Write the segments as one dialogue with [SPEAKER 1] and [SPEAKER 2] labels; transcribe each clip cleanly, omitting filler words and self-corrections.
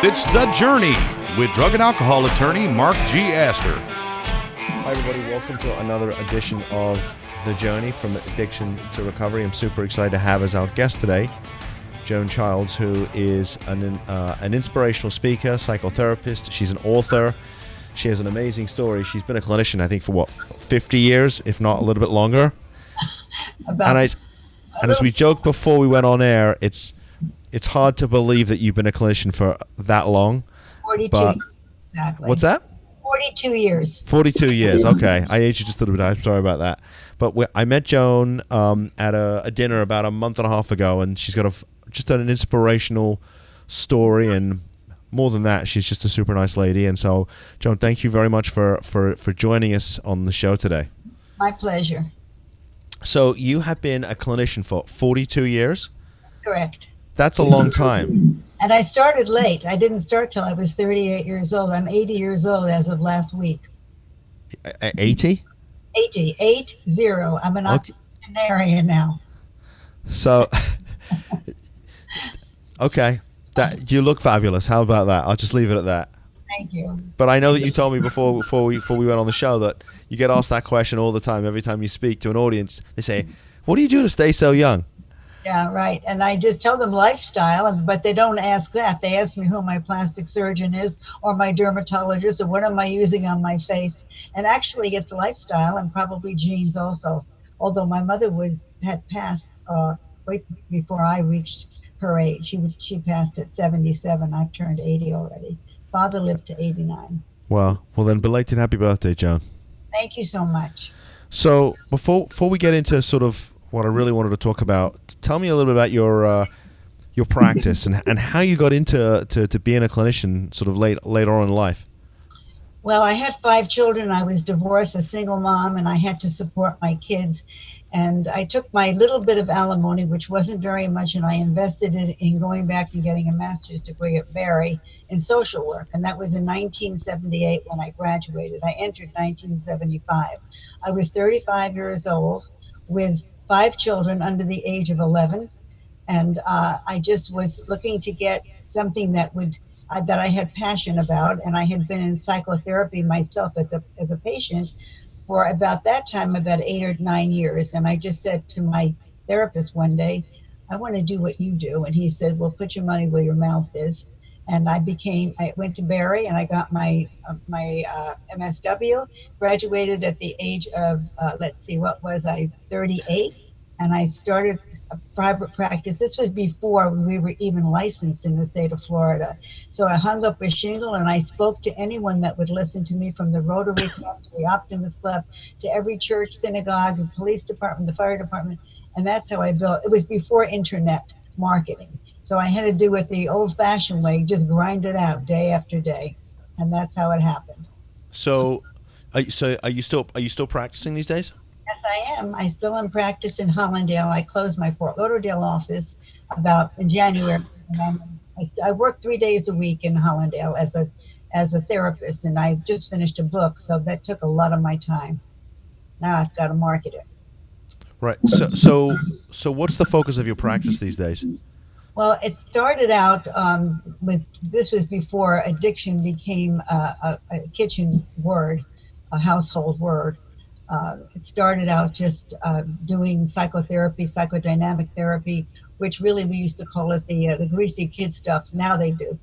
[SPEAKER 1] It's The Journey with drug and alcohol attorney Mark G. Astor.
[SPEAKER 2] Hi everybody, welcome to another edition of The Journey from Addiction to Recovery. I'm super excited to have as our guest today, Joan Childs, who is an inspirational speaker, psychotherapist. She's an author. She has an amazing story. She's been a clinician, I think, for 50 years, if not a little bit longer. And as we joked before we went on air, it's hard to believe that you've been a clinician for that long.
[SPEAKER 3] 42, exactly.
[SPEAKER 2] What's that?
[SPEAKER 3] 42 years. 42
[SPEAKER 2] years, okay. I aged you just a little bit. I'm sorry about that. But I met Joan at a dinner about a month and a half ago, and she's got just an inspirational story, and more than that, she's just a super nice lady. And so, Joan, thank you very much for joining us on the show today.
[SPEAKER 3] My pleasure.
[SPEAKER 2] So you have been a clinician for 42 years?
[SPEAKER 3] Correct.
[SPEAKER 2] That's a long time.
[SPEAKER 3] And I started late. I didn't start till I was 38 years old. I'm 80 years old as of last week.
[SPEAKER 2] 80?
[SPEAKER 3] 80. I'm an octogenarian now.
[SPEAKER 2] So, okay. You look fabulous. How about that? I'll just leave it at that.
[SPEAKER 3] Thank you.
[SPEAKER 2] But I know that you told me before we went on the show that you get asked that question all the time. Every time you speak to an audience, they say, "What do you do to stay so young?"
[SPEAKER 3] Yeah, right. And I just tell them lifestyle, but they don't ask that. They ask me who my plastic surgeon is or my dermatologist or what am I using on my face. And actually it's lifestyle and probably genes also. Although my mother had passed way before I reached her age. She passed at 77. I've turned 80 already. Father lived to 89.
[SPEAKER 2] Well, then belated happy birthday, Joan.
[SPEAKER 3] Thank you so much.
[SPEAKER 2] So before we get into sort of what I really wanted to talk about, tell me a little bit about your practice and how you got into being a clinician sort of later on in life.
[SPEAKER 3] Well, I had 5 children. I was divorced, a single mom, and I had to support my kids. And I took my little bit of alimony, which wasn't very much, and I invested it in going back and getting a master's degree at Barry in social work. And that was in 1978 when I graduated. I entered 1975. I was 35 years old with 5 children under the age of 11. And I just was looking to get something that I had passion about. And I had been in psychotherapy myself as a patient for about 8 or 9 years. And I just said to my therapist one day, I want to do what you do. And he said, well, put your money where your mouth is. And I went to Barry and I got my MSW, graduated at the age of, 38. And I started a private practice. This was before we were even licensed in the state of Florida. So I hung up a shingle and I spoke to anyone that would listen to me, from the Rotary Club to the Optimist Club to every church, synagogue, the police department, the fire department. And that's how I built. It was before internet marketing. So I had to do it the old-fashioned way, just grind it out day after day. And that's how it happened.
[SPEAKER 2] So are you still practicing these days?
[SPEAKER 3] Yes, I am. I still am practice in Hollandale. I closed my Fort Lauderdale office in January. And I work 3 days a week in Hollandale as a therapist, and I just finished a book, so that took a lot of my time. Now I've got to market it.
[SPEAKER 2] Right. So what's the focus of your practice these days?
[SPEAKER 3] Well, it started out this was before addiction became a kitchen word, a household word. It started out just doing psychotherapy, psychodynamic therapy, which really we used to call it the greasy kid stuff. Now they do.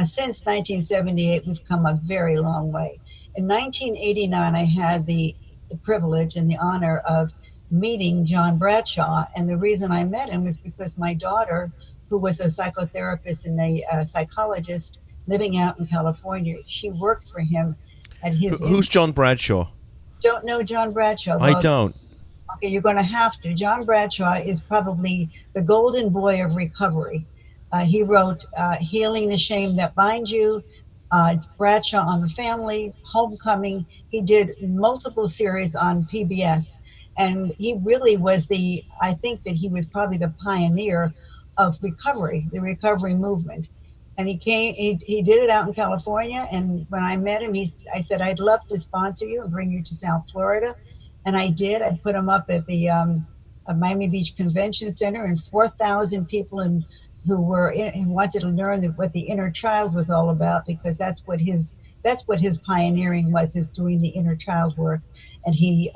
[SPEAKER 3] Since 1978, we've come a very long way. In 1989, I had the privilege and the honor of meeting John Bradshaw. And the reason I met him was because my daughter, who was a psychotherapist and a psychologist living out in California, she worked for him at his...
[SPEAKER 2] Who's John Bradshaw?
[SPEAKER 3] Don't know John Bradshaw?
[SPEAKER 2] I don't.
[SPEAKER 3] Okay, you're going to have to. John Bradshaw is probably the golden boy of recovery. He wrote Healing the Shame That Binds You, Bradshaw on the Family, Homecoming. He did multiple series on PBS. And he really was I think that he was probably the pioneer of recovery, the recovery movement. And he did it out in California. And when I met him, I said, I'd love to sponsor you and bring you to South Florida. And I did. I put him up at the Miami Beach Convention Center, and 4,000 people who wanted to learn what the inner child was all about, because that's what his pioneering was, is doing the inner child work. And he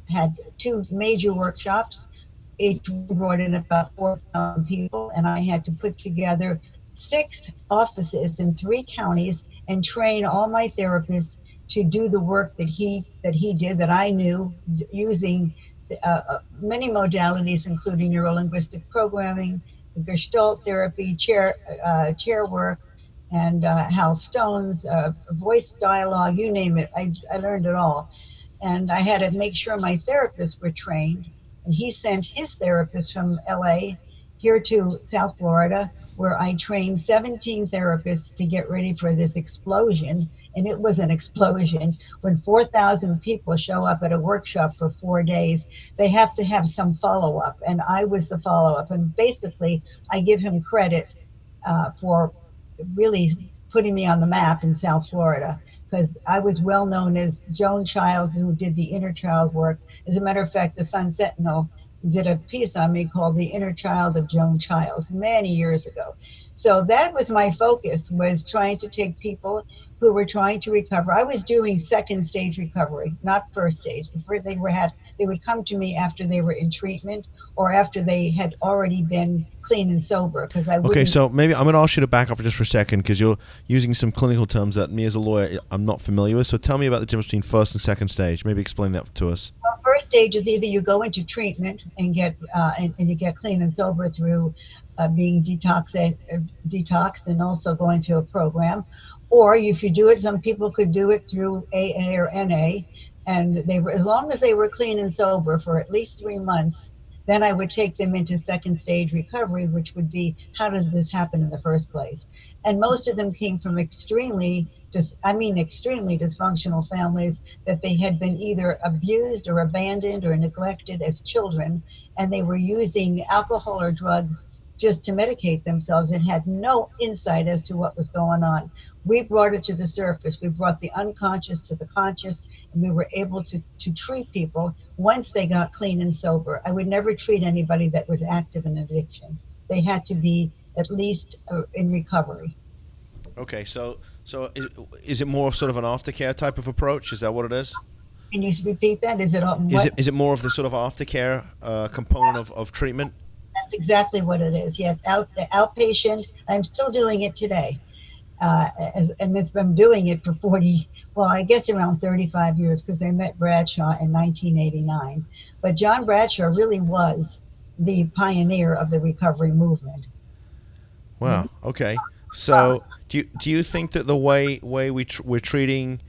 [SPEAKER 3] had 2 major workshops. Each brought in about 4,000 people, and I had to put together 6 offices in 3 counties and train all my therapists to do the work that he did, that I knew, using many modalities, including neurolinguistic programming, Gestalt therapy, chair work, and Hal Stone's voice dialogue, you name it. I learned it all. And I had to make sure my therapists were trained. And he sent his therapist from LA here to South Florida, where I trained 17 therapists to get ready for this explosion. And it was an explosion. When 4,000 people show up at a workshop for 4 days, they have to have some follow-up. And I was the follow-up. And basically, I give him credit for really putting me on the map in South Florida, because I was well known as Joan Childs, who did the inner child work. As a matter of fact, the Sun Sentinel did a piece on me called The Inner Child of Joan Childs many years ago. So that was my focus, was trying to take people who were trying to recover. I was doing 2nd stage recovery, not 1st stage. The first they would come to me after they were in treatment or after they had already been clean and sober, because I wouldn't.
[SPEAKER 2] Okay, so maybe I'm going to ask you to back off just for a second, because you're using some clinical terms that me as a lawyer I'm not familiar with. So tell me about the difference between 1st and 2nd stage. Maybe explain that to us.
[SPEAKER 3] Well, 1st stage is either you go into treatment and get and you get clean and sober through being detoxed and also going to a program, or if you do it, some people could do it through AA or NA, and they were, as long as they were clean and sober for at least 3 months, then I would take them into 2nd stage recovery, which would be, how did this happen in the first place? And most of them came from extremely dysfunctional families, that they had been either abused or abandoned or neglected as children, and they were using alcohol or drugs just to medicate themselves and had no insight as to what was going on. We brought it to the surface. We brought the unconscious to the conscious, and we were able to treat people once they got clean and sober. I would never treat anybody that was active in addiction. They had to be at least in recovery.
[SPEAKER 2] Okay, so is it more of sort of an aftercare type of approach? Is that what it is?
[SPEAKER 3] Can you repeat that? Is it
[SPEAKER 2] more of the sort of aftercare component of treatment?
[SPEAKER 3] That's exactly what it is. Yes, outpatient. I'm still doing it today. And it's been doing it for around 35 years, because I met Bradshaw in 1989. But John Bradshaw really was the pioneer of the recovery movement.
[SPEAKER 2] Wow. Okay. So do you think that the way we're treating,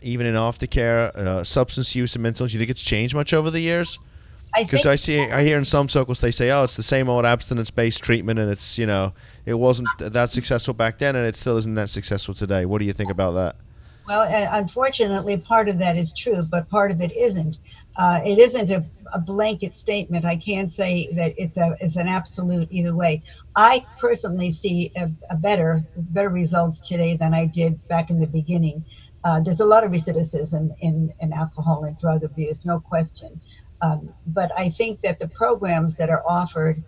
[SPEAKER 2] even in aftercare, substance use and mental illness, do you think it's changed much over the years? Because I hear in some circles they say, oh, it's the same old abstinence-based treatment, and it's, it wasn't that successful back then, and it still isn't that successful today. What do you think about that?
[SPEAKER 3] Well, unfortunately, part of that is true, but part of it isn't. It isn't a blanket statement. I can't say that it's an absolute either way. I personally see better results today than I did back in the beginning. There's a lot of recidivism in alcohol and drug abuse, no question. But I think that the programs that are offered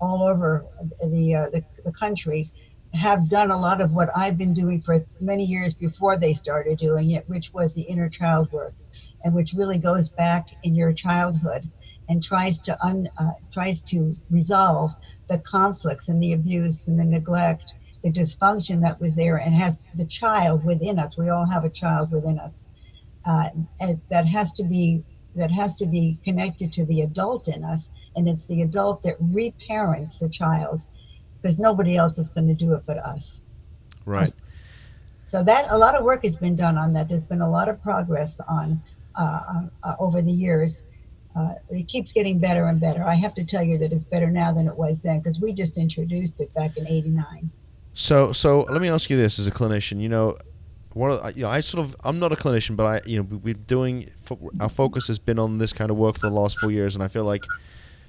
[SPEAKER 3] all over the country have done a lot of what I've been doing for many years before they started doing it, which was the inner child work, and which really goes back in your childhood and tries to resolve the conflicts and the abuse and the neglect, the dysfunction that was there, and has the child within us. We all have a child within us, and that has to be connected to the adult in us, and it's the adult that reparents the child, because nobody else is going to do it but us.
[SPEAKER 2] Right.
[SPEAKER 3] So that a lot of work has been done on that. There's been a lot of progress on over the years. It keeps getting better and better. I have to tell you that it's better now than it was then, because we just introduced it back in '89.
[SPEAKER 2] So let me ask you this as a clinician. I'm not a clinician, but we're doing, our focus has been on this kind of work for the last 4 years, and I feel like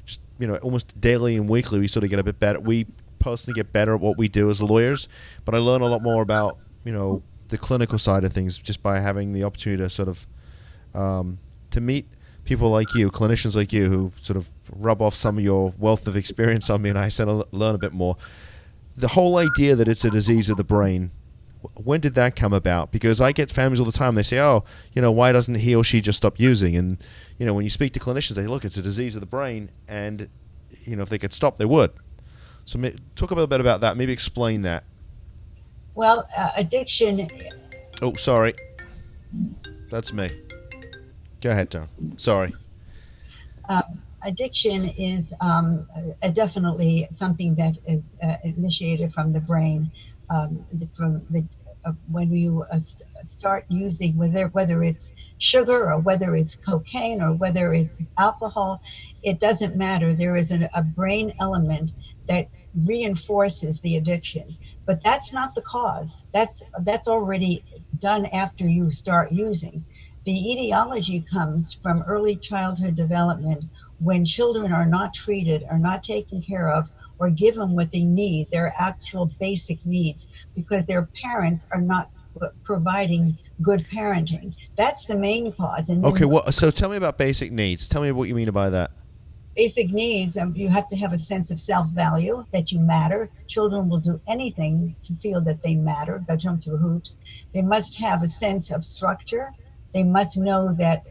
[SPEAKER 2] just, almost daily and weekly we sort of get a bit better. We personally get better at what we do as lawyers, but I learn a lot more about, the clinical side of things just by having the opportunity to sort of to meet people like you, clinicians like you, who sort of rub off some of your wealth of experience on me, and I said I'll learn a bit more. The whole idea that it's a disease of the brain, when did that come about? Because I get families all the time, they say, oh, why doesn't he or she just stop using? And, when you speak to clinicians, they look, it's a disease of the brain, and, if they could stop, they would. So talk a little bit about that. Maybe explain that.
[SPEAKER 3] Well, addiction.
[SPEAKER 2] Oh, sorry. That's me. Go ahead, Joan. Sorry.
[SPEAKER 3] Addiction is definitely something that is initiated from the brain. When you start using, whether it's sugar or whether it's cocaine or whether it's alcohol, it doesn't matter. There is a brain element that reinforces the addiction, but that's not the cause. That's already done after you start using. The etiology comes from early childhood development, when children are not treated, are not taken care of, or given what they need, their actual basic needs, because their parents are not providing good parenting. That's the main cause. And
[SPEAKER 2] okay, well, so tell me about basic needs. Tell me what you mean by that.
[SPEAKER 3] Basic needs, you have to have a sense of self-value, that you matter. Children will do anything to feel that they matter. They'll jump through hoops. They must have a sense of structure. They must know that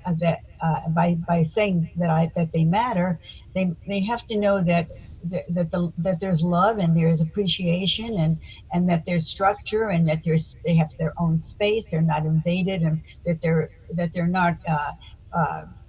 [SPEAKER 3] by saying that they matter, they have to know that there's love and there's appreciation and that there's structure and that they have their own space. They're not invaded, and that they're not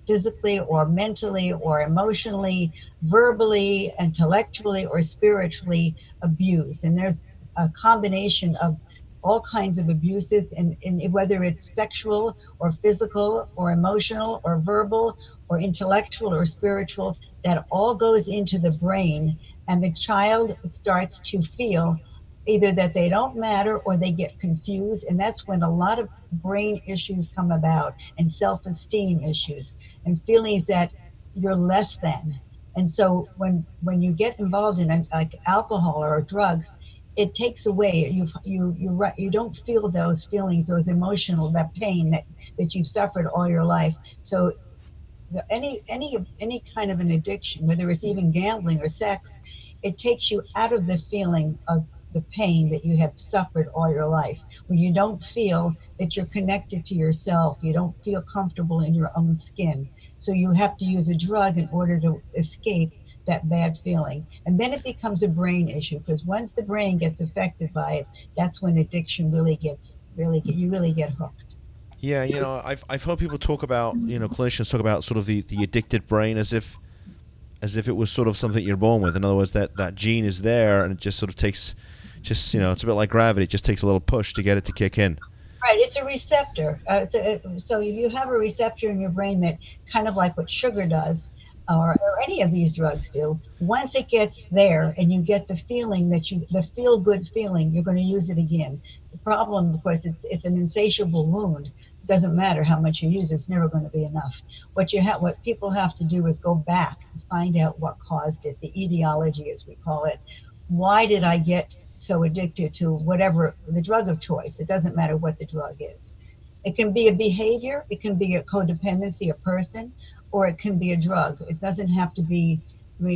[SPEAKER 3] physically or mentally or emotionally, verbally, intellectually, or spiritually abused. And there's a combination of all kinds of abuses, and whether it's sexual or physical or emotional or verbal or intellectual or spiritual, that all goes into the brain, and the child starts to feel either that they don't matter or they get confused. And that's when a lot of brain issues come about, and self-esteem issues, and feelings that you're less than. And so when you get involved in like alcohol or drugs, it takes away, you don't feel those feelings, those emotional, that pain that you've suffered all your life. So any kind of an addiction, whether it's even gambling or sex, it takes you out of the feeling of the pain that you have suffered all your life. When you don't feel that you're connected to yourself, you don't feel comfortable in your own skin. So you have to use a drug in order to escape that bad feeling. And then it becomes a brain issue, because once the brain gets affected by it, that's when addiction you really get hooked.
[SPEAKER 2] Yeah, I've heard people talk about, clinicians talk about sort of the addicted brain as if it was sort of something you're born with. In other words, that gene is there, and it just sort of takes, it's a bit like gravity. It just takes a little push to get it to kick in.
[SPEAKER 3] Right, it's a receptor. So if you have a receptor in your brain that kind of like what sugar does, or any of these drugs do, once it gets there and you get the feeling the feel-good feeling, you're going to use it again. The problem, of course, it's an insatiable wound. It doesn't matter how much you use, it's never going to be enough. What people have to do is go back and find out what caused it, the etiology, as we call it. Why did I get so addicted to whatever the drug of choice? It doesn't matter what the drug is. It can be a behavior, it can be a codependency, a person, or it can be a drug. It doesn't have to be,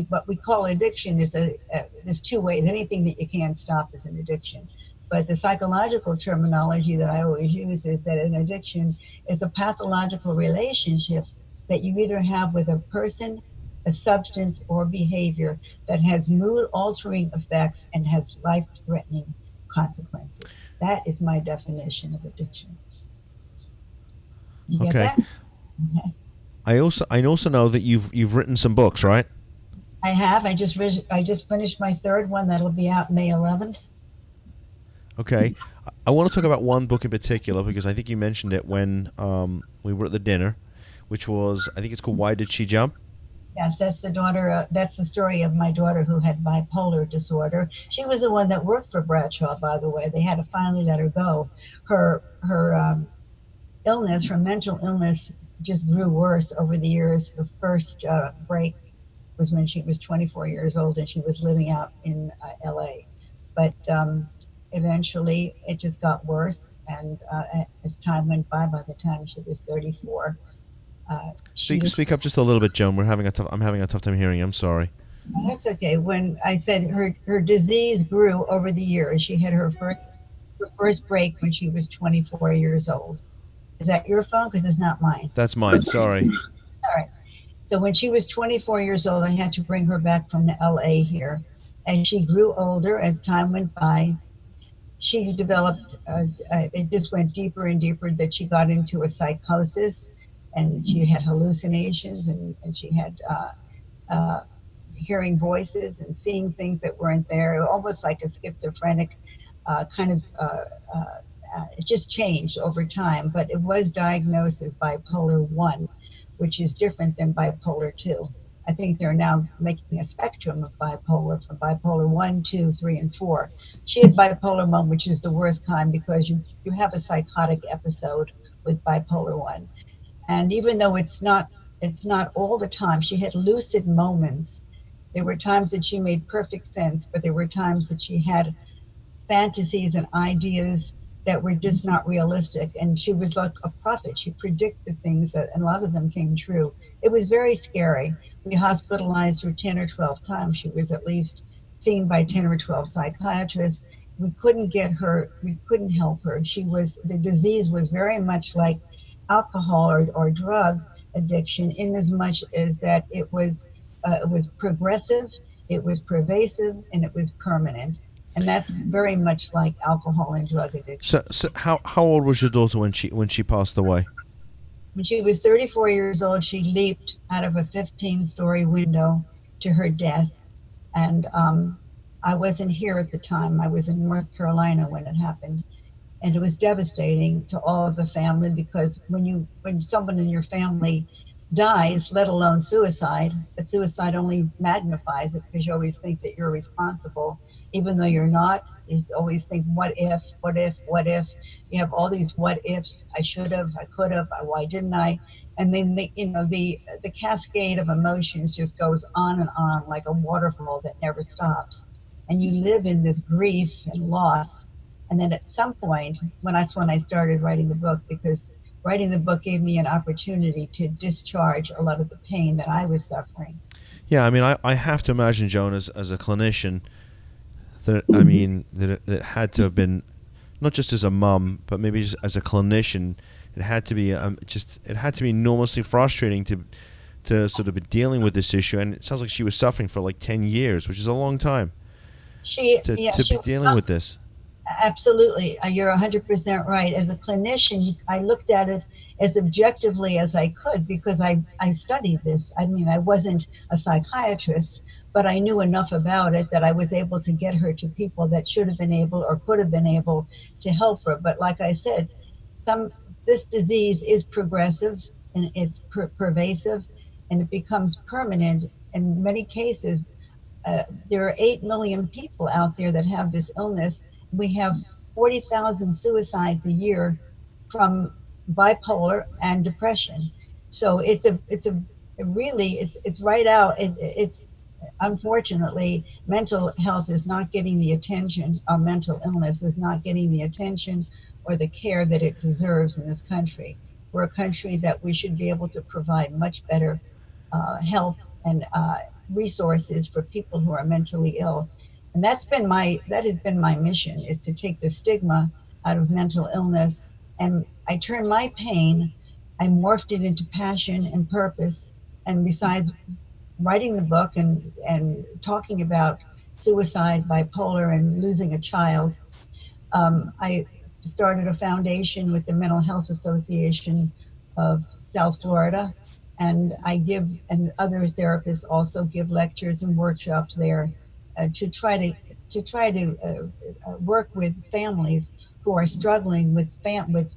[SPEAKER 3] what we call addiction is there's two ways. Anything that you can't stop is an addiction. But the psychological terminology that I always use is that an addiction is a pathological relationship that you either have with a person, a substance, or behavior that has mood-altering effects and has life-threatening consequences. That is my definition of addiction. You get that? Okay.
[SPEAKER 2] I also know that you've written some books, right?
[SPEAKER 3] I have. I just finished my third one. That'll be out May 11th.
[SPEAKER 2] Okay. I want to talk about one book in particular, because I think you mentioned it when we were at the dinner, which was, I think it's called Why Did She Jump?
[SPEAKER 3] Yes, that's the story of my daughter who had bipolar disorder. She was the one that worked for Bradshaw, by the way. They had to finally let her go. Her illness, her mental illness, just grew worse over the years. Her first break was when she was 24 years old and she was living out in LA. But eventually it just got worse, and as time went by the time she was 34,
[SPEAKER 2] Speak up just a little bit, Joan. I'm having a tough time hearing you. I'm sorry.
[SPEAKER 3] That's okay. When I said her disease grew over the years, she had her first break when she was 24 years old. Is that your phone? Because it's not mine.
[SPEAKER 2] That's mine. Sorry.
[SPEAKER 3] All right. So when she was 24 years old, I had to bring her back from the LA here. And she grew older as time went by. She developed, it just went deeper and deeper, that she got into a psychosis, and she had hallucinations, and she had hearing voices and seeing things that weren't there, almost like a schizophrenic it just changed over time, but it was diagnosed as bipolar 1, which is different than bipolar 2. I think they're now making a spectrum of bipolar from bipolar 1, 2, 3, and 4. She had bipolar 1, which is the worst kind, because you have a psychotic episode with bipolar 1. And even though it's not all the time, she had lucid moments. There were times that she made perfect sense, but there were times that she had fantasies and ideas that were just not realistic. And she was like a prophet. She predicted things and a lot of them came true. It was very scary. We hospitalized her 10 or 12 times. She was at least seen by 10 or 12 psychiatrists. We couldn't help her. The disease was very much like alcohol or drug addiction, in as much as that it was progressive, it was pervasive, and it was permanent. And that's very much like alcohol and drug addiction.
[SPEAKER 2] So how old was your daughter when she passed away?
[SPEAKER 3] When she was 34 years old, she leaped out of a 15-story window to her death. And I wasn't here at the time. I was in North Carolina when it happened. And it was devastating to all of the family, because when someone in your family dies, let alone suicide, but suicide only magnifies it, because you always think that you're responsible, even though you're not. You always think, what if? You have all these what ifs. I should have, I could have, why didn't I? And then the cascade of emotions just goes on and on like a waterfall that never stops. And you live in this grief and loss. And then at some point, that's when I started writing the book, because writing the book gave me an opportunity to discharge a lot of the pain that I was suffering.
[SPEAKER 2] Yeah, I mean, I have to imagine, Joan, as a clinician, that it had to have been, not just as a mum, but maybe just as a clinician, it had to be enormously frustrating to sort of be dealing with this issue. And it sounds like she was suffering for like 10 years, which is a long time to be dealing with this.
[SPEAKER 3] Absolutely. You're 100% right. As a clinician, I looked at it as objectively as I could, because I studied this. I mean, I wasn't a psychiatrist, but I knew enough about it that I was able to get her to people that should have been able or could have been able to help her. But like I said, this disease is progressive, and it's pervasive, and it becomes permanent. In many cases, there are 8 million people out there that have this illness. We have 40,000 suicides a year from bipolar and depression. So it's right out. It's unfortunately, mental health is not getting the attention. Our mental illness is not getting the attention or the care that it deserves in this country. We're a country that we should be able to provide much better help and resources for people who are mentally ill. And that has been my mission, is to take the stigma out of mental illness. And I turned my pain, I morphed it into passion and purpose. And besides writing the book and talking about suicide, bipolar, and losing a child, I started a foundation with the Mental Health Association of South Florida. And and other therapists also give lectures and workshops there. To try to work with families who are struggling with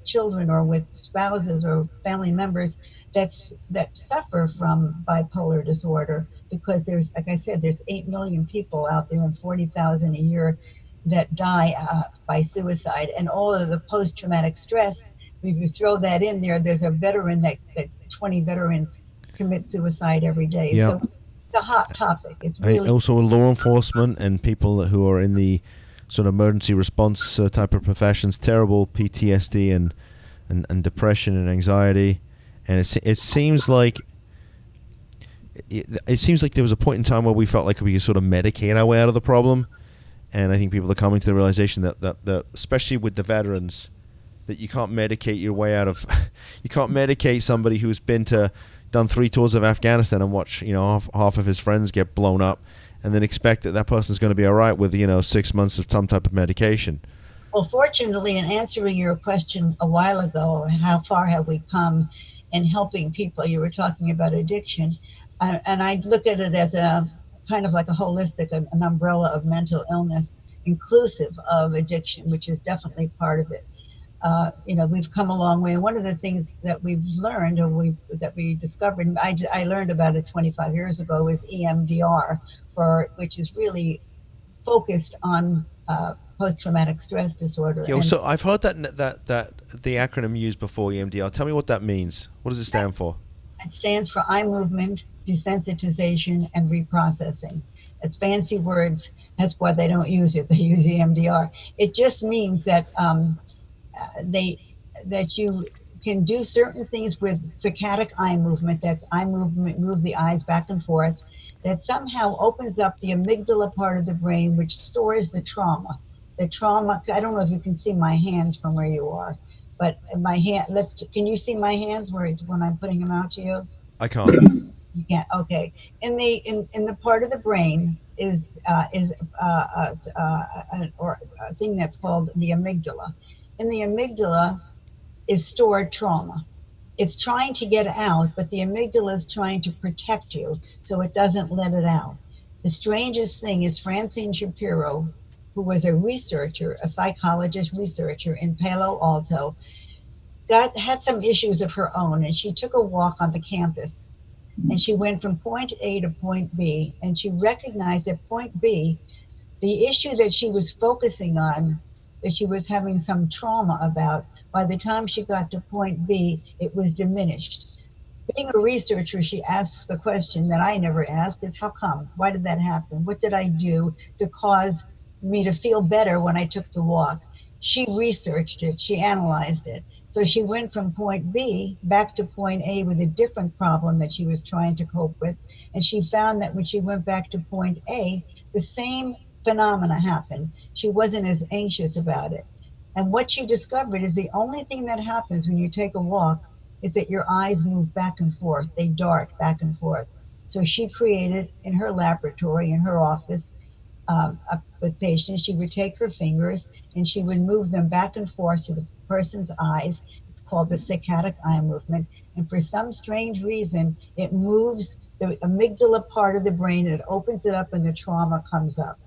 [SPEAKER 3] children or with spouses or family members that suffer from bipolar disorder, because there's 8 million people out there and 40,000 a year that die by suicide, and all of the post-traumatic stress. If you throw that in there, there's a veteran that 20 veterans commit suicide every day.
[SPEAKER 2] Yep. So
[SPEAKER 3] a hot topic. It's really
[SPEAKER 2] also law enforcement and people who are in the sort of emergency response type of professions. Terrible PTSD and depression and anxiety, And it seems like it seems like there was a point in time where we felt like we could sort of medicate our way out of the problem. And I think people are coming to the realization that especially with the veterans, that you can't medicate your way out of, you can't medicate somebody who's done 3 tours of Afghanistan and watch, half of his friends get blown up, and then expect that person's going to be all right with, 6 months of some type of medication.
[SPEAKER 3] Well, fortunately, in answering your question a while ago, how far have we come in helping people? You were talking about addiction, and I look at it as a kind of like a holistic, an umbrella of mental illness, inclusive of addiction, which is definitely part of it. We've come a long way. And one of the things that we've learned, that we discovered, I learned about it 25 years ago, is EMDR, which is really focused on post-traumatic stress disorder.
[SPEAKER 2] Yeah, so I've heard that the acronym used before, EMDR. Tell me what that means. What does it stand for?
[SPEAKER 3] It stands for eye movement, desensitization, and reprocessing. It's fancy words. That's why they don't use it. They use EMDR. It just means that that you can do certain things with saccadic eye movement. That's eye movement, move the eyes back and forth. That somehow opens up the amygdala part of the brain, which stores the trauma. The trauma. I don't know if you can see my hands from where you are, but my hand. Can you see my hands when I'm putting them out to you?
[SPEAKER 2] I can't.
[SPEAKER 3] You can't. Okay. In the part of the brain is a thing that's called the amygdala. In the amygdala is stored trauma. It's trying to get out, but the amygdala is trying to protect you so it doesn't let it out. The strangest thing is Francine Shapiro, who was a psychologist researcher in Palo Alto, had some issues of her own, and she took a walk on the campus. And she went from point A to point B, and she recognized at point B, the issue that she was focusing on, that she was having some trauma about, by the time she got to point B, it was diminished. Being a researcher, she asks the question that I never asked, is how come? Why did that happen? What did I do to cause me to feel better when I took the walk? She researched it, she analyzed it. So she went from point B back to point A with a different problem that she was trying to cope with. And she found that when she went back to point A, the same phenomena happened. She wasn't as anxious about it. And what she discovered is the only thing that happens when you take a walk is that your eyes move back and forth. They dart back and forth. So she created in her laboratory, in her office, with patients, she would take her fingers and she would move them back and forth to the person's eyes. It's called the saccadic eye movement. And for some strange reason, it moves the amygdala part of the brain, it opens it up and the trauma comes up.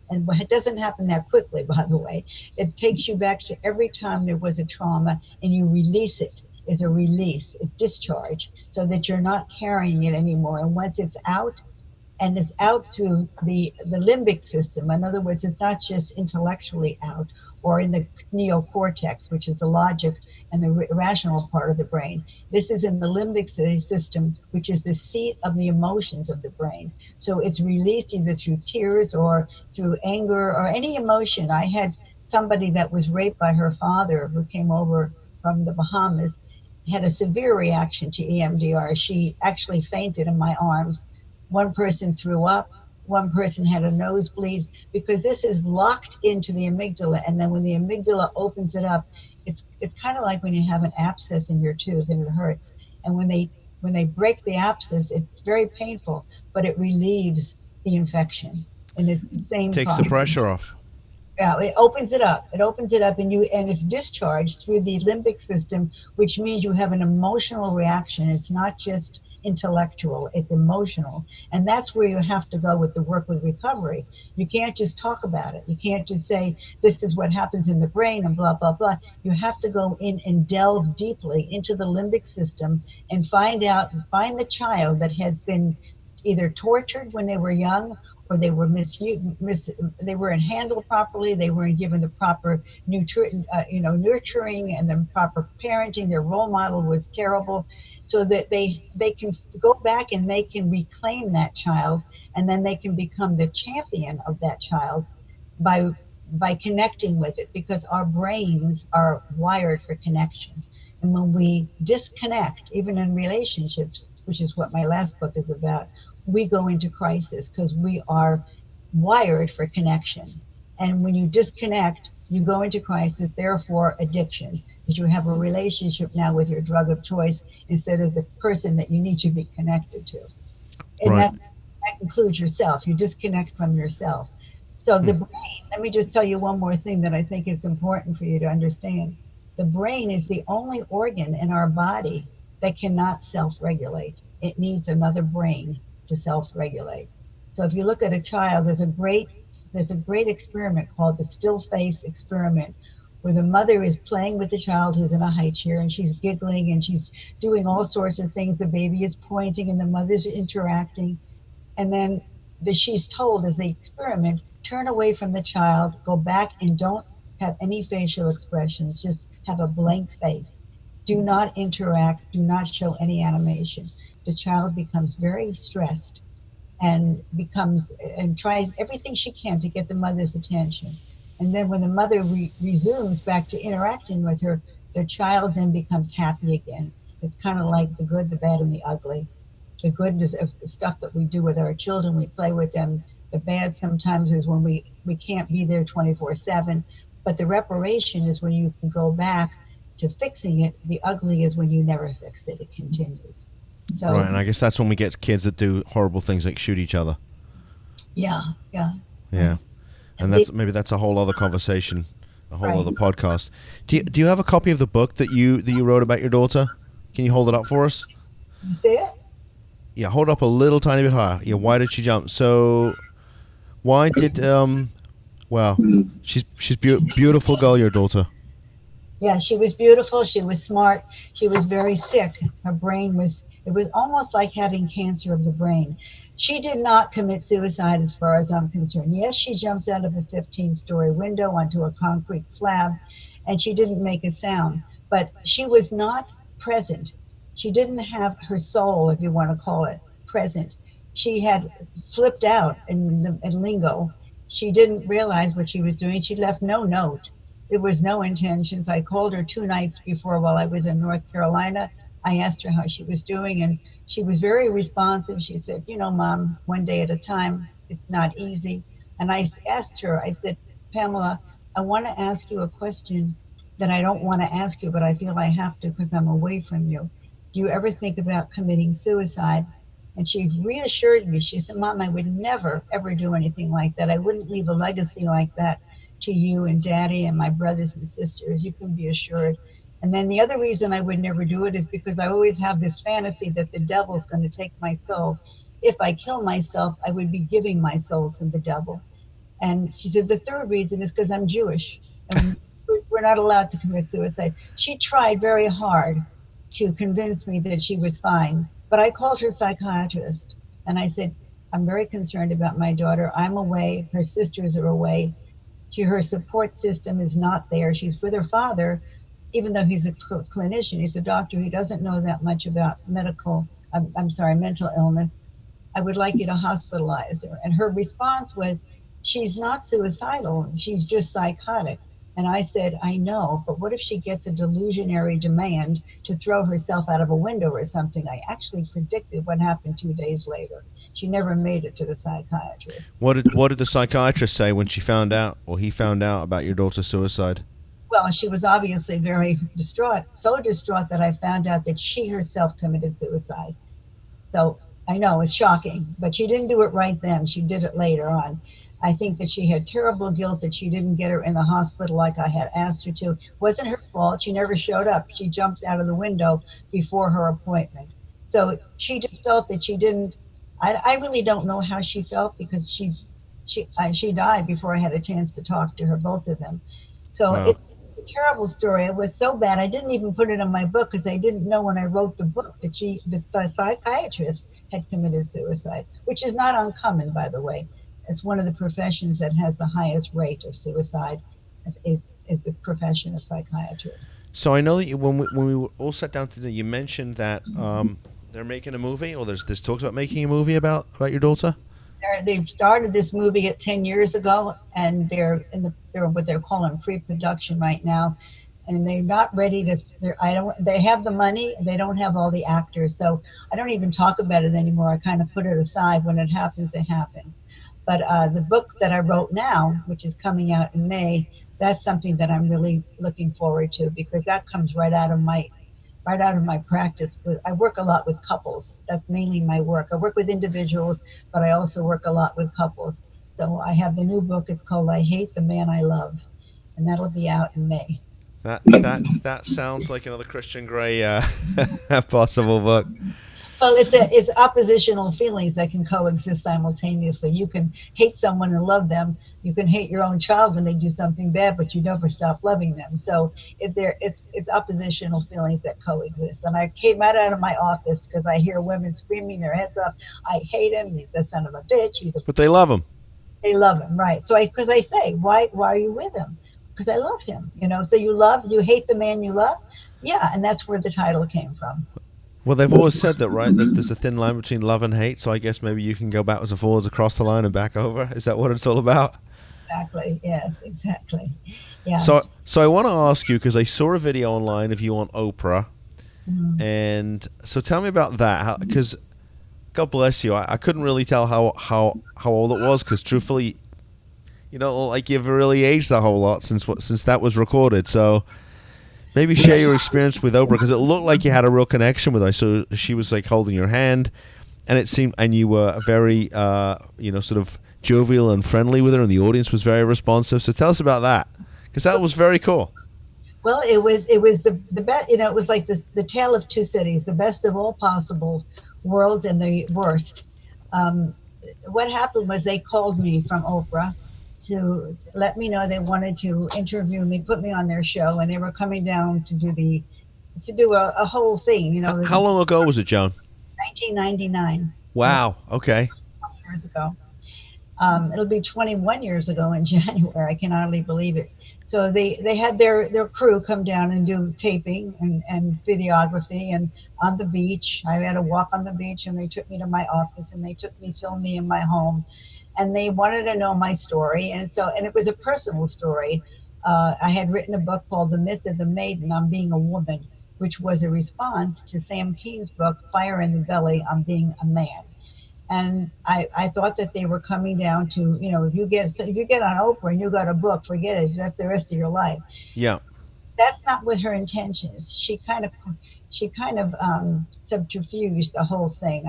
[SPEAKER 3] And it doesn't happen that quickly, by the way. It takes you back to every time there was a trauma and you release it. It's a release, it's discharge, so that you're not carrying it anymore. And once it's out, and it's out through the limbic system. In other words, it's not just intellectually out or in the neocortex, which is the logic and the rational part of the brain. This is in the limbic system, which is the seat of the emotions of the brain. So it's released either through tears or through anger or any emotion. I had somebody that was raped by her father who came over from the Bahamas, had a severe reaction to EMDR. She actually fainted in my arms. One person threw up, one person had a nosebleed, because this is locked into the amygdala. And then when the amygdala opens it up, it's kind of like when you have an abscess in your tooth and it hurts. And when they break the abscess, it's very painful, but it relieves the infection. And it's the same
[SPEAKER 2] Takes the pressure off.
[SPEAKER 3] Yeah, it opens it up. It opens it up, and it's discharged through the limbic system, which means you have an emotional reaction. It's not just intellectual, it's emotional. And that's where you have to go with the work with recovery. You can't just talk about it. You can't just say, this is what happens in the brain and blah, blah, blah. You have to go in and delve deeply into the limbic system and find the child that has been either tortured when they were young, or they were they weren't handled properly, they weren't given the proper nurturing and the proper parenting. Their role model was terrible, so that they can go back and they can reclaim that child, and then they can become the champion of that child by by connecting with it, because our brains are wired for connection. And when we disconnect, even in relationships, which is what my last book is about, we go into crisis because we are wired for connection. And when you disconnect, you go into crisis, therefore addiction, because you have a relationship now with your drug of choice instead of the person that you need to be connected to. And
[SPEAKER 2] Right.
[SPEAKER 3] that includes yourself. You disconnect from yourself. So the brain, let me just tell you one more thing that I think is important for you to understand. The brain is the only organ in our body that cannot self-regulate. It needs another brain to self-regulate. So if you look at a child, there's a great experiment called the still face experiment, where the mother is playing with the child who's in a high chair, and she's giggling and she's doing all sorts of things. The baby is pointing and the mother's interacting. And then she's told, as the experiment, turn away from the child, go back and don't have any facial expressions, just have a blank face. Do not interact, do not show any animation. The child becomes very stressed and tries everything she can to get the mother's attention. And then when the mother resumes back to interacting with her, the child then becomes happy again. It's kind of like the good, the bad, and the ugly. The good is of the stuff that we do with our children, we play with them. The bad sometimes is when we can't be there 24/7. But the reparation is when you can go back to fixing it. The ugly is when you never fix it, it continues. So,
[SPEAKER 2] Right, and I guess that's when we get kids that do horrible things like shoot each other.
[SPEAKER 3] Yeah.
[SPEAKER 2] Yeah. And maybe that's a whole other conversation, a whole other podcast. Do you have a copy of the book that you wrote about your daughter? Can you hold it up for us?
[SPEAKER 3] You see it?
[SPEAKER 2] Yeah, hold it up a little tiny bit higher. Yeah, why did she jump? So, why did well, she's beautiful girl, your daughter.
[SPEAKER 3] Yeah, she was beautiful. She was smart. She was very sick. Her brain it was almost like having cancer of the brain. She did not commit suicide as far as I'm concerned. Yes, she jumped out of a 15-story window onto a concrete slab, and she didn't make a sound, but she was not present. She didn't have her soul, if you want to call it, present. She had flipped out in lingo. She didn't realize what she was doing. She left no note. There was no intentions. I called her 2 nights before while I was in North Carolina. I asked her how she was doing, and she was very responsive. She said, Mom, one day at a time, it's not easy. And I asked her, I said, Pamela, I want to ask you a question that I don't want to ask you, but I feel I have to because I'm away from you. Do you ever think about committing suicide? And she reassured me. She said, Mom, I would never, ever do anything like that. I wouldn't leave a legacy like that to you and Daddy and my brothers and sisters. You can be assured. And then the other reason I would never do it is because I always have this fantasy that the devil's going to take my soul. If I kill myself, I would be giving my soul to the devil. And she said, the third reason is because I'm Jewish and we're not allowed to commit suicide. She tried very hard to convince me that she was fine. But I called her psychiatrist and I said, I'm very concerned about my daughter. I'm away. Her sisters are away. Her support system is not there. She's with her father, even though he's a clinician. He's a doctor. He doesn't know that much about mental illness. I would like you to hospitalize her. And her response was, she's not suicidal. She's just psychotic. And I said, I know, but what if she gets a delusionary demand to throw herself out of a window or something? I actually predicted what happened 2 days later. She never made it to the psychiatrist.
[SPEAKER 2] What did the psychiatrist say when she found out, or he found out about your daughter's suicide?
[SPEAKER 3] Well, she was obviously very distraught, so distraught that I found out that she herself committed suicide. So I know it's shocking, but she didn't do it right then. She did it later on. I think that she had terrible guilt that she didn't get her in the hospital like I had asked her to. It wasn't her fault. She never showed up. She jumped out of the window before her appointment. So she just felt that she didn't. I really don't know how she felt because she died before I had a chance to talk to her, both of them. So wow. It's a terrible story. It was so bad I didn't even put it in my book because I didn't know when I wrote the book that the psychiatrist had committed suicide, which is not uncommon, by the way. It's one of the professions that has the highest rate of suicide is the profession of psychiatry.
[SPEAKER 2] So I know that when we all sat down today, you mentioned that they're making a movie, or there's talks about making a movie about your daughter.
[SPEAKER 3] They've started this movie at 10 years ago, and they're what they're calling pre-production right now, and they're not ready to. They have the money, they don't have all the actors, so I don't even talk about it anymore. I kind of put it aside. When it happens, it happens. But the book that I wrote now, which is coming out in May, that's something that I'm really looking forward to, because that comes right out of my practice. I work a lot with couples. That's mainly my work. I work with individuals, but I also work a lot with couples. So I have the new book. It's called I Hate the Man I Love, and that'll be out in May.
[SPEAKER 2] That sounds like another Christian Grey possible book.
[SPEAKER 3] Well, it's oppositional feelings that can coexist simultaneously. You can hate someone and love them. You can hate your own child when they do something bad, but you never stop loving them. So it's oppositional feelings that coexist. And I came out of my office because I hear women screaming their heads up. I hate him. He's the son of a bitch.
[SPEAKER 2] But they love him.
[SPEAKER 3] They love him, right? So because I say, why are you with him? Because I love him. So you hate the man you love. Yeah, and that's where the title came from.
[SPEAKER 2] Well, they've always said that, right? That there's a thin line between love and hate. So I guess maybe you can go backwards and forwards across the line and back over. Is that what it's all about?
[SPEAKER 3] Exactly. Yes, exactly. Yeah.
[SPEAKER 2] So I want to ask you, because I saw a video online of you on Oprah. Mm-hmm. And so tell me about that. Because God bless you. I couldn't really tell how old it was, because truthfully, like you've really aged a whole lot since that was recorded. So maybe share your experience with Oprah, because it looked like you had a real connection with her. So she was like holding your hand, and it seemed, and you were very, sort of jovial and friendly with her, and the audience was very responsive. So tell us about that, because that was very cool.
[SPEAKER 3] Well, it was the best. It was like the tale of two cities, the best of all possible worlds and the worst. What happened was they called me from Oprah to let me know they wanted to interview me, put me on their show, and they were coming down to do a whole thing.
[SPEAKER 2] How long ago was it, Joan?
[SPEAKER 3] 1999.
[SPEAKER 2] Wow. Okay.
[SPEAKER 3] Years ago. It'll be 21 years ago in January. I can hardly believe it. So they had their crew come down and do taping and videography, and on the beach. I had a walk on the beach, and they took me to my office, and they filmed me in my home. And they wanted to know my story, and it was a personal story. I had written a book called The Myth of the Maiden on Being a Woman, which was a response to Sam Keene's book Fire in the Belly on Being a Man. And I thought that they were coming down to, if you get on Oprah and you got a book, forget it. That's the rest of your life.
[SPEAKER 2] Yeah.
[SPEAKER 3] That's not what her intentions. She kind of subterfuged the whole thing.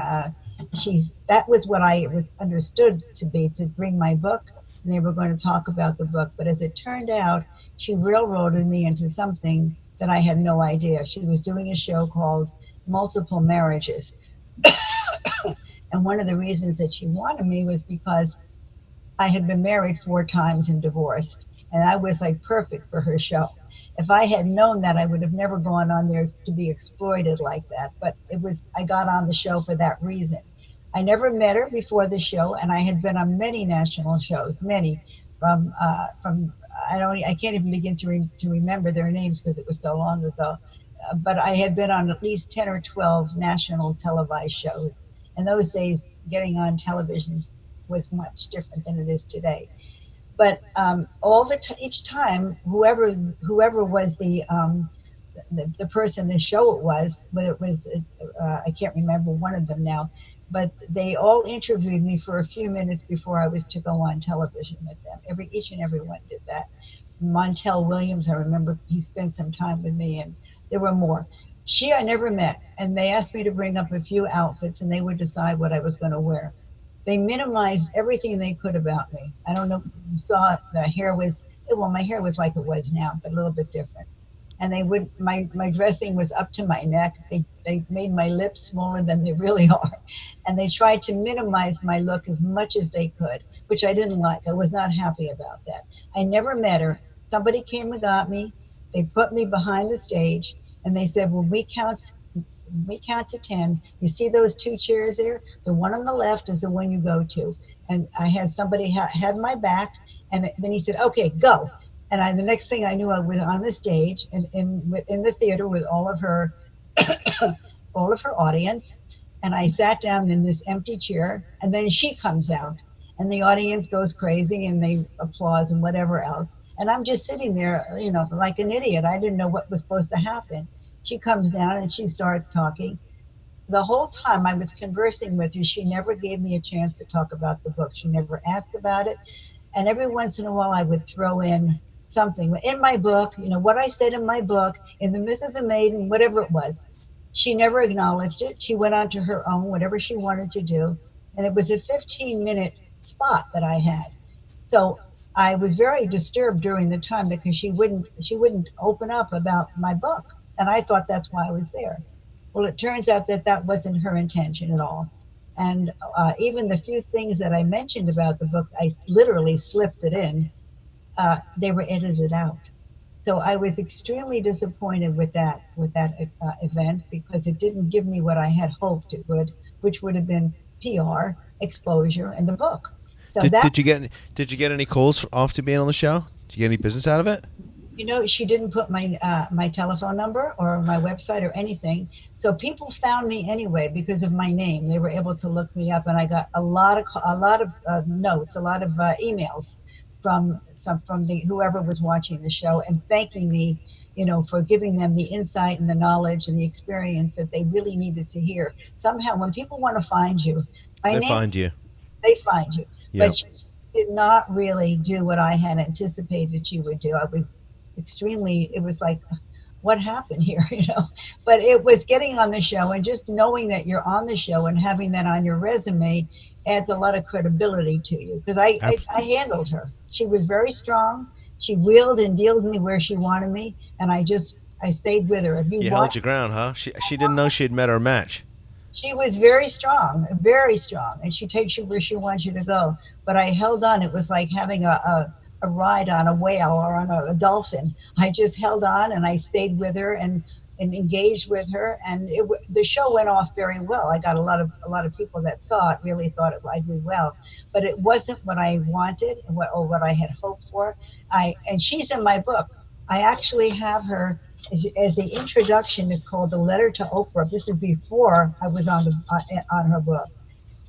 [SPEAKER 3] That was what I was understood to be, to bring my book, and they were going to talk about the book. But as it turned out, she railroaded me into something that I had no idea. She was doing a show called Multiple Marriages. And one of the reasons that she wanted me was because I had been married 4 times and divorced, and I was like perfect for her show. If I had known that, I would have never gone on there to be exploited like that. But I got on the show for that reason. I never met her before the show, and I had been on many national shows, many from I can't even begin to remember their names because it was so long ago. But I had been on at least 10 or 12 national televised shows. In those days, getting on television was much different than it is today. But each time, whoever was the person, the show it was, but it was I can't remember one of them now. But they all interviewed me for a few minutes before I was to go on television with them. Each and every one did that. Montel Williams, I remember he spent some time with me, and there were more. I never met, and they asked me to bring up a few outfits, and they would decide what I was going to wear. They minimized everything they could about me. I don't know if you saw the hair my hair was like it was now, but a little bit different. And my dressing was up to my neck. They made my lips smaller than they really are. And they tried to minimize my look as much as they could, which I didn't like. I was not happy about that. I never met her. Somebody came and got me. They put me behind the stage, and they said, well, we count to 10. You see those 2 chairs there? The one on the left is the one you go to. And I had somebody had my back, and then he said, okay, go. And the next thing I knew, I was on the stage in the theater with all of her audience. And I sat down in this empty chair, and then she comes out, and the audience goes crazy and they applause and whatever else. And I'm just sitting there, like an idiot. I didn't know what was supposed to happen. She comes down and she starts talking. The whole time I was conversing with her, she never gave me a chance to talk about the book. She never asked about it. And every once in a while I would throw in something in my book, what I said in my book, in The Myth of the Maiden, whatever it was. She never acknowledged it. She went on to her own, whatever she wanted to do. And it was a 15-minute spot that I had. So I was very disturbed during the time because she wouldn't open up about my book. And I thought that's why I was there. Well, it turns out that wasn't her intention at all. And even the few things that I mentioned about the book, I literally slipped it in. They were edited out. So I was extremely disappointed with that event because it didn't give me what I had hoped it would, which would have been PR, exposure, and the book. So
[SPEAKER 2] did you get any calls after being on the show? Did you get any business out of it?
[SPEAKER 3] She didn't put my telephone number or my website or anything. So people found me anyway because of my name. They were able to look me up, and I got a lot of notes, a lot of emails from whoever was watching the show and thanking me, for giving them the insight and the knowledge and the experience that they really needed to hear. Somehow, when people want to find you,
[SPEAKER 2] they find you.
[SPEAKER 3] They find you.
[SPEAKER 2] Yep.
[SPEAKER 3] But she did not really do what I had anticipated she would do. I was it was like, what happened here, But it was getting on the show, and just knowing that you're on the show and having that on your resume adds a lot of credibility to you, because I handled her. She was very strong. She wheeled and dealed me where she wanted me, and I stayed with her.
[SPEAKER 2] You held your ground, huh? She didn't know she had met her match.
[SPEAKER 3] She was very strong, and she takes you where she wants you to go. But I held on. It was like having a ride on a whale or on a dolphin. I just held on, and I stayed with her and engaged with her, and the show went off very well. I got a lot of people that saw it really thought I did well, but it wasn't what I wanted or what I had hoped for. And she's in my book. I actually have her as the introduction. It's called The Letter to Oprah. This is before I was on her book,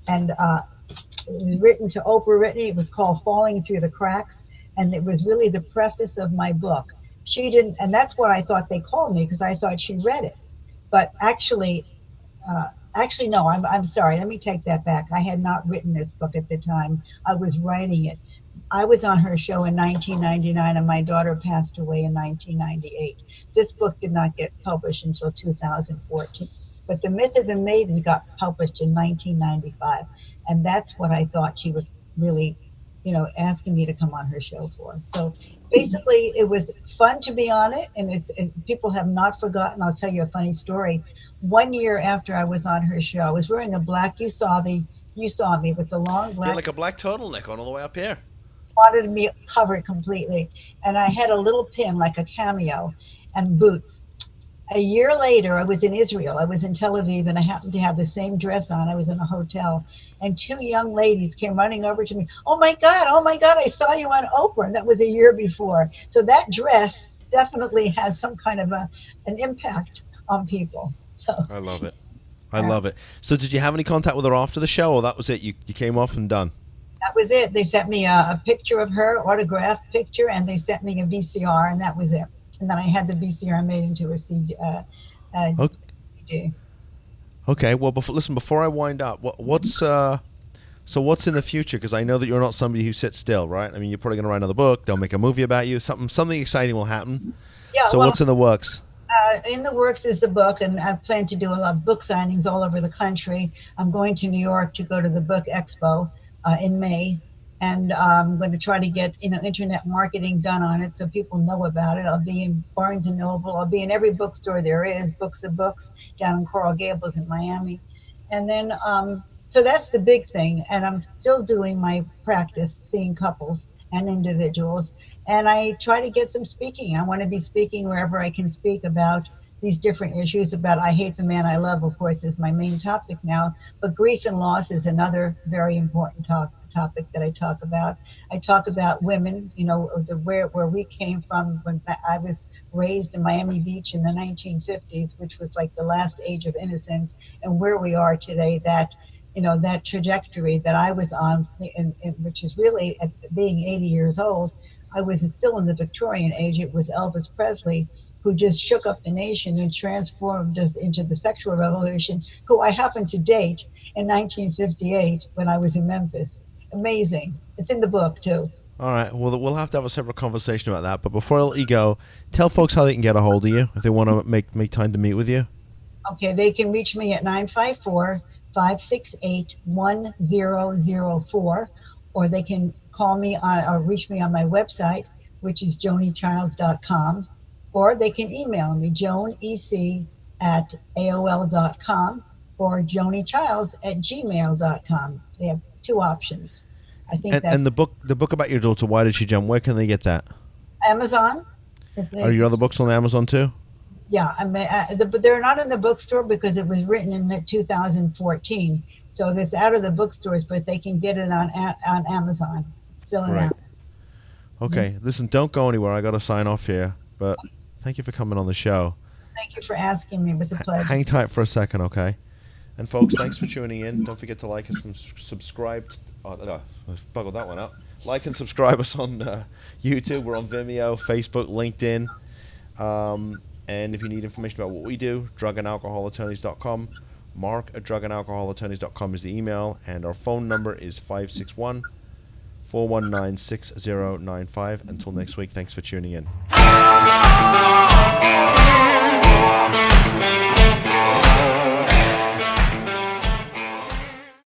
[SPEAKER 3] and it was written to Oprah. It was called Falling Through the Cracks, and it was really the preface of my book. She didn't, and that's what I thought they called me, because I thought she read it. But actually, no, I'm sorry. Let me take that back. I had not written this book at the time. I was writing it. I was on her show in 1999, and my daughter passed away in 1998. This book did not get published until 2014. But The Myth of the Maiden got published in 1995. And that's what I thought she was really, asking me to come on her show for. So basically, it was fun to be on it, and people have not forgotten. I'll tell you a funny story. 1 year after I was on her show, I was wearing a black. You saw me. It's a long black.
[SPEAKER 2] Yeah, like a black turtleneck on all the way up here.
[SPEAKER 3] Wanted me covered completely, and I had a little pin like a cameo, and boots. A year later, I was in Israel. I was in Tel Aviv, and I happened to have the same dress on. I was in a hotel, and two young ladies came running over to me. Oh my God, I saw you on Oprah. And that was a year before. So that dress definitely has some kind of an impact on people. So
[SPEAKER 2] I love it. I love it. So did you have any contact with her after the show, or that was it? You came off and done?
[SPEAKER 3] That was it. They sent me a picture of her, autographed picture, and they sent me a VCR, and that was it. And then I had the VCR made into a CD.
[SPEAKER 2] Okay. Well, before I wind up, what's in the future? Because I know that you're not somebody who sits still, right? I mean, you're probably going to write another book. They'll make a movie about you. Something exciting will happen. Yeah. So what's in the works?
[SPEAKER 3] In the works is the book, and I plan to do a lot of book signings all over the country. I'm going to New York to go to the Book Expo in May. And I'm going to try to get, internet marketing done on it so people know about it. I'll be in Barnes & Noble. I'll be in every bookstore there is, Books of Books, down in Coral Gables in Miami. And then, so that's the big thing. And I'm still doing my practice, seeing couples and individuals. And I try to get some speaking. I want to be speaking wherever I can speak about these different issues about I Hate the Man I Love, of course, is my main topic now, but grief and loss is another very important topic that I talk about. I talk about women, you know, where we came from when I was raised in Miami Beach in the 1950s, which was like the last age of innocence, and where we are today, that, you know, that trajectory that I was on, which is really, at being 80 years old, I was still in the Victorian age. It was Elvis Presley who just shook up the nation and transformed us into the sexual revolution, who I happened to date in 1958 when I was in Memphis. Amazing. It's in the book, too.
[SPEAKER 2] All right. Well, we'll have to have a separate conversation about that. But before I let you go, tell folks how they can get a hold of you if they want to make time to meet with you.
[SPEAKER 3] Okay, they can reach me at 954-568-1004, or they can call me or reach me on my website, which is joaniechilds.com, or they can email me, joanec@aol.com or joaniechilds@gmail.com. They have two options. I think
[SPEAKER 2] and the book about your daughter, Why Did She Jump? Where can they get that?
[SPEAKER 3] Amazon.
[SPEAKER 2] Are your other books on Amazon too?
[SPEAKER 3] Yeah, but they're not in the bookstore because it was written in 2014, so it's out of the bookstores. But they can get it on Amazon. It's still in
[SPEAKER 2] Right.
[SPEAKER 3] Amazon.
[SPEAKER 2] Okay. Listen, don't go anywhere. I got to sign off here. But thank you for coming on the show.
[SPEAKER 3] Thank you for asking me. It was a pleasure.
[SPEAKER 2] Hang tight for a second, okay? And folks, thanks for tuning in. Don't forget to like us and subscribe. I buggled that one up. Like and subscribe us on YouTube. We're on Vimeo, Facebook, LinkedIn. And if you need information about what we do, drugandalcoholattorneys.com. Mark at drugandalcoholattorneys.com is the email. And our phone number is 561-419-6095. Until next week, thanks for tuning in.